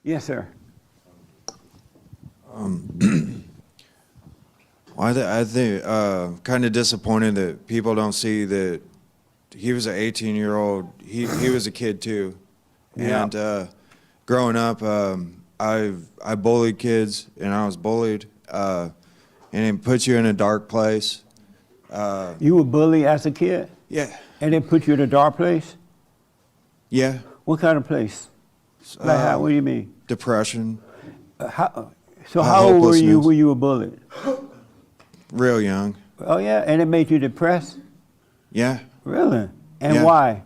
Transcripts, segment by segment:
Yes, sir. I think kind of disappointed that people don't see that he was an 18-year-old. He was a kid too, Yeah. and growing up, I bullied kids, and I was bullied, and it puts you in a dark place. You were bullied as a kid, Yeah, and it put you in a dark place? yeah. What kind of place? Like how, what do you mean? Depression, How old were you hopelessness. when you were bullied? Real young. Oh, yeah, and it made you depressed? Yeah. Really? And Yeah. why?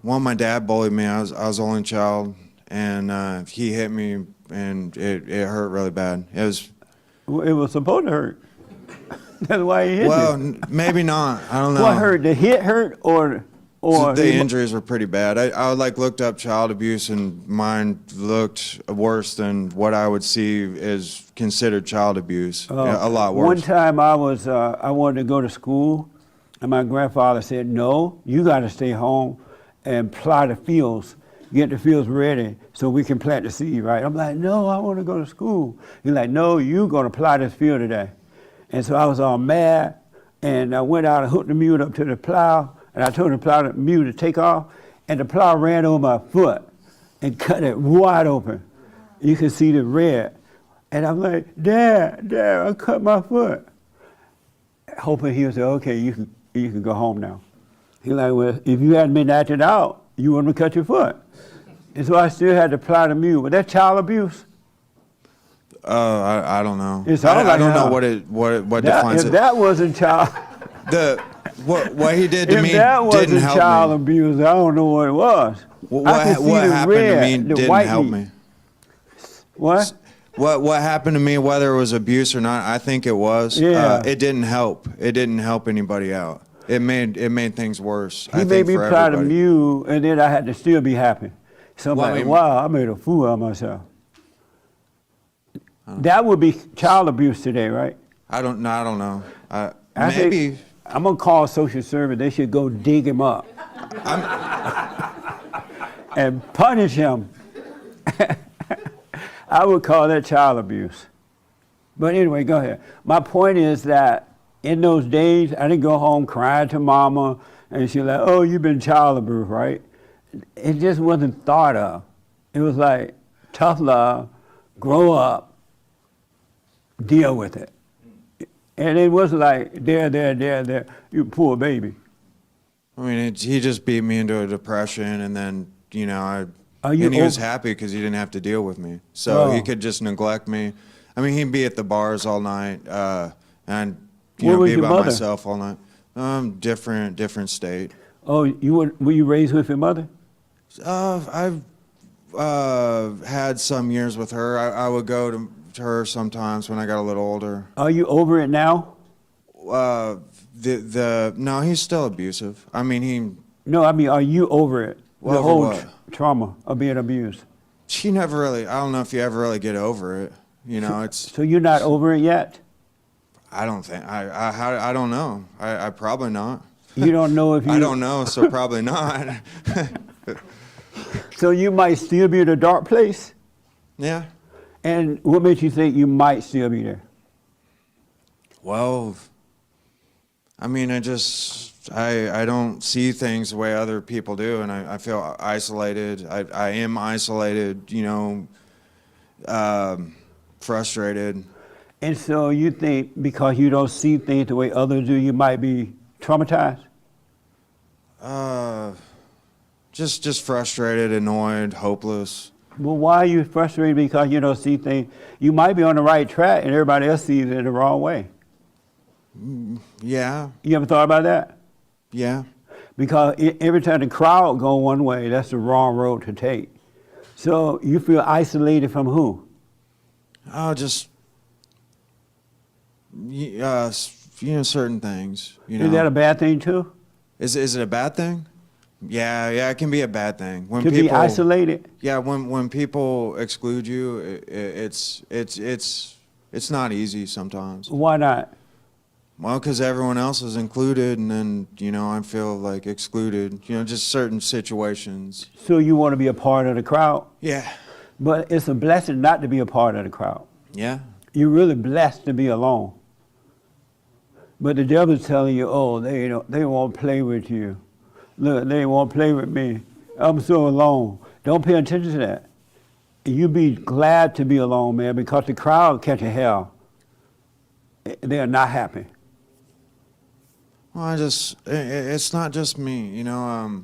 Well, my dad bullied me. I was the only child, and he hit me, and it hurt really bad. It was supposed to hurt. That's why he hit well, you. maybe not. I don't know. What hurt? The hit hurt or The injuries were pretty bad. I like looked up child abuse, and mine looked worse than what I would see is considered child abuse. A lot worse. One time I wanted to go to school, and my grandfather said, "No, you got to stay home and plow the fields, get the fields ready so we can plant the seed." Right? I'm like, "No, I want to go to school." He's like, "No, you're gonna plow this field today." And so I was all mad, and I went out and hooked the mule up to the plow. And I told the mule to take off, and the plow ran over my foot and cut it wide open. You could see the red. And I'm like, Dad, I cut my foot. Hoping he would say, okay, you can go home now. He's like, well, if you hadn't been acting out, you wouldn't have cut your foot. And so I still had to plow the mule. Was that child abuse? I don't know. I don't know what defines if it. that wasn't child... What he did to me if that wasn't didn't help child me. abuse, I don't know what it was. What happened to me didn't help me. What? What happened to me, whether it was abuse or not, I think it was. Yeah. It didn't help. It didn't help anybody out. It made things worse. He made me plow the mule, and then I had to still be happy. So I'm like, wow, I made a fool out of myself. That would be child abuse today, right? I don't know. Maybe. I'm going to call social service. They should go dig him up and punish him. I would call that child abuse. But anyway, go ahead. My point is that in those days, I didn't go home crying to mama, and she's like, oh, you've been child abused, right? It just wasn't thought of. It was like, tough love, grow up, deal with it. And it was like, there, you poor baby. I mean, he just beat me into a depression, and then, he was happy because he didn't have to deal with me. So he could just neglect me. I mean, he'd be at the bars all night, and be by myself all night. Different state. Oh, were you raised with your mother? I've had some years with her. I would go to her sometimes when I got a little older. Are you over it now? No, he's still abusive. I mean, are you over it? The over whole what? Trauma of being abused. She never really. I don't know if you ever really get over it. It's. So you're not over it yet? I don't think. I don't know. I probably not. You don't know if you. I don't know, so probably not. So you might still be in a dark place? Yeah. And what makes you think you might still be there? Well, I mean, I don't see things the way other people do, and I feel isolated. I am isolated, frustrated. And so you think because you don't see things the way others do, you might be traumatized? Just frustrated, annoyed, hopeless. Well, why are you frustrated because you don't see things? You might be on the right track and everybody else sees it the wrong way. Yeah. You ever thought about that? Yeah. Because every time the crowd go one way, that's the wrong road to take. So you feel isolated from who? Oh, just, certain things. Is that a bad thing too? Is it a bad thing? Yeah, it can be a bad thing. When to people, be isolated? Yeah, when people exclude you, it's not easy sometimes. Why not? Well, because everyone else is included, and then, I feel like excluded, just certain situations. So you want to be a part of the crowd? Yeah. But it's a blessing not to be a part of the crowd. Yeah. You're really blessed to be alone. But the devil's telling you, oh, they won't play with you. Look, they won't play with me. I'm so alone. Don't pay attention to that. You be glad to be alone, man, because the crowd catching hell. They are not happy. Well, it's not just me, you know.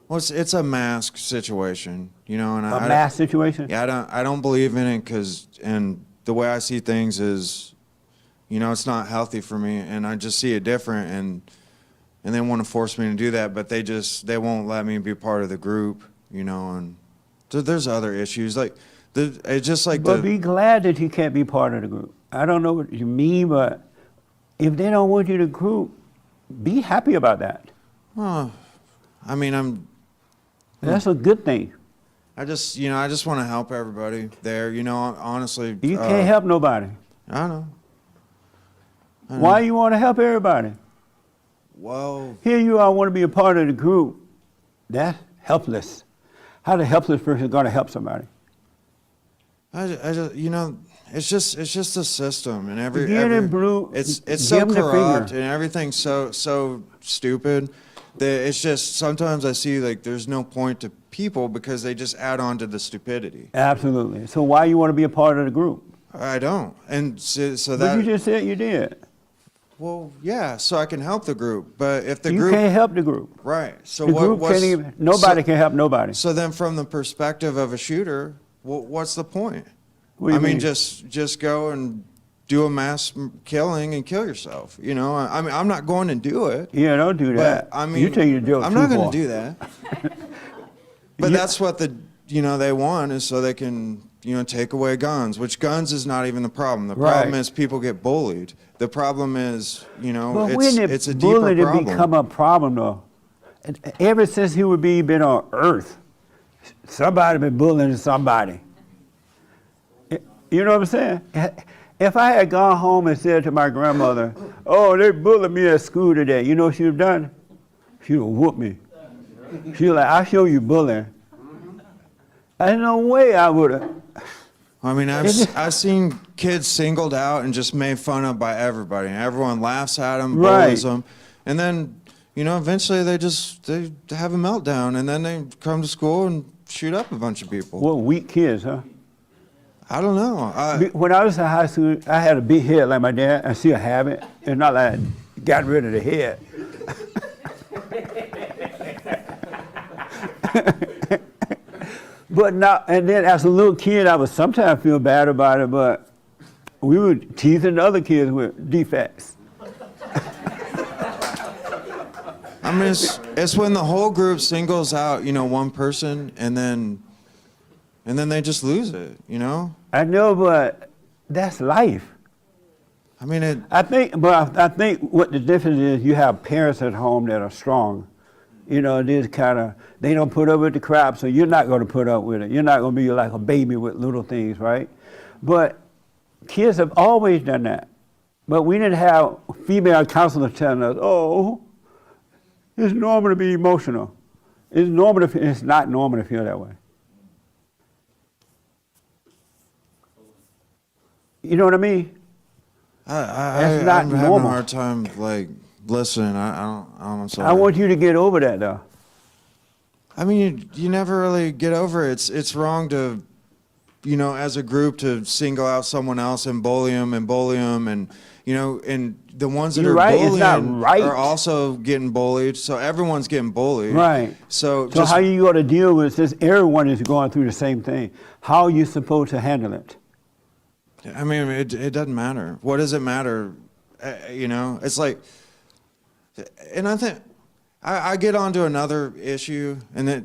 Well, it's a mask situation, you know, and A mask situation? Yeah, I don't believe in it and the way I see things is, you know, it's not healthy for me, and I just see it different, and they want to force me to do that, but they won't let me be part of the group, you know, and there's other issues like it's just like. But be glad that you can't be part of the group. I don't know what you mean, but if they don't want you to group, be happy about that. Well, I mean, that's a good thing. I just want to help everybody there. You know, honestly. You can't help nobody. I know. Why you want to help everybody? Well. Here you are, want to be a part of the group. That's helpless. How the helpless person going to help somebody? I just, you know, it's just a system, and it's so corrupt, and everything's so stupid that it's just sometimes I see like there's no point to people because they just add on to the stupidity. Absolutely. So why you want to be a part of the group? I don't, and so that. But you just said you did. Well, yeah, so I can help the group, but if the you group can't help the group, right? So the group can't even. Nobody can help nobody. So then, from the perspective of a shooter, what's the point? I mean, just go and do a mass killing and kill yourself. You know, I mean, I'm not going to do it. Yeah, don't do that. I mean, you take your joke I'm too not far. going to do that. But that's what they want is so they can, you know, take away guns, which guns is not even the problem. The problem is people get bullied. The problem is, you know, it's a deeper problem. Bullying become a problem, though. Ever since human beings been on Earth, somebody been bullying somebody. You know what I'm saying? If I had gone home and said to my grandmother, oh, they bullied me at school today, you know what she would have done? She would have whooped me. She was like, I'll show you bullying. There's no way I would have. I mean, I've seen kids singled out and just made fun of by everybody. Everyone laughs at them, bullies them. And then, you know, eventually they have a meltdown, and then they come to school and shoot up a bunch of people. Well, weak kids, huh? I don't know. When I was in high school, I had a big head like my dad. I still have it. It's not like I got rid of the head. But now, and then as a little kid, I would sometimes feel bad about it, but we were teasing the other kids with defects. I mean, it's when the whole group singles out, you know, one person, and then they just lose it, you know? I know, but that's life. I mean, I think what the difference is, you have parents at home that are strong. You know, they don't put up with the crap, so you're not going to put up with it. You're not going to be like a baby with little things, right? But kids have always done that. But we didn't have female counselors telling us, oh, it's normal to be emotional. It's not normal to feel that way. You know what I mean? I'm having a hard time, like, listening. I don't. I'm sorry. I want you to get over that, though. I mean, you never really get over it. It's wrong to, you know, as a group to single out someone else and bully them, and you know, and the ones that are bullying are also getting bullied. So everyone's getting bullied. Right. So how you got to deal with this? Everyone is going through the same thing. How are you supposed to handle it? I mean, it doesn't matter. What does it matter? You know, it's like, and I think I get onto another issue, and that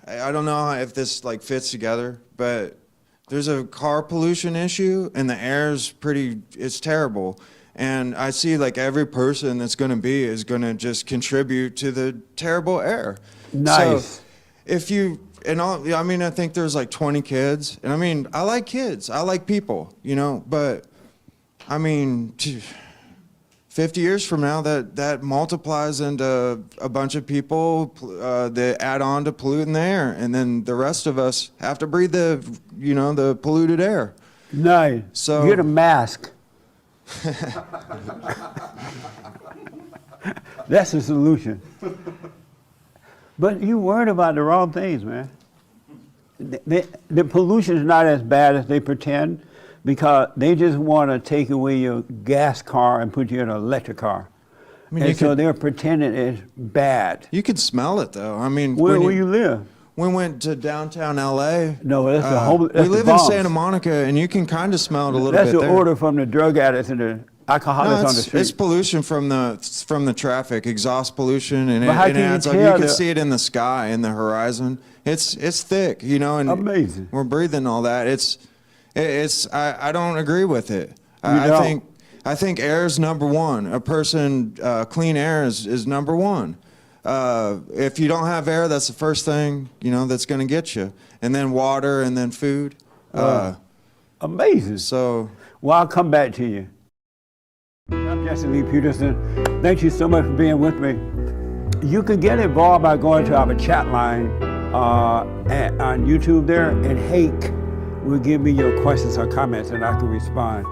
I don't know if this like fits together, but there's a car pollution issue, and the air's it's terrible. And I see like every person that's going to just contribute to the terrible air. Nice. So I mean, I think there's like 20 kids, and I mean, I like kids, I like people, you know, but I mean, 50 years from now, that multiplies into a bunch of people that add on to polluting the air, and then the rest of us have to breathe the polluted air. Nice. So get a mask. That's the solution. But you worried about the wrong things, man. The pollution is not as bad as they pretend, because they just want to take away your gas car and put you in an electric car. I mean, and so they're pretending it's bad. You could smell it, though. I mean, where you live? We went to downtown L.A. No, that's the home. We live in Santa Monica, and you can kind of smell it a little bit there. That's the order from the drug addicts and the alcoholics on the street. It's pollution from the traffic, exhaust pollution, and it adds up. You can see it in the sky, in the horizon. It's thick, and amazing. We're breathing all that. I don't agree with it. I think air is number one. A person, clean air is number one. If you don't have air, that's the first thing, that's going to get you. And then water, and then food. Amazing. So, well, I'll come back to you. I'm Jesse Lee Peterson. Thank you so much for being with me. You can get involved by going to our chat line on YouTube there, and Hake will give me your questions or comments, and I can respond.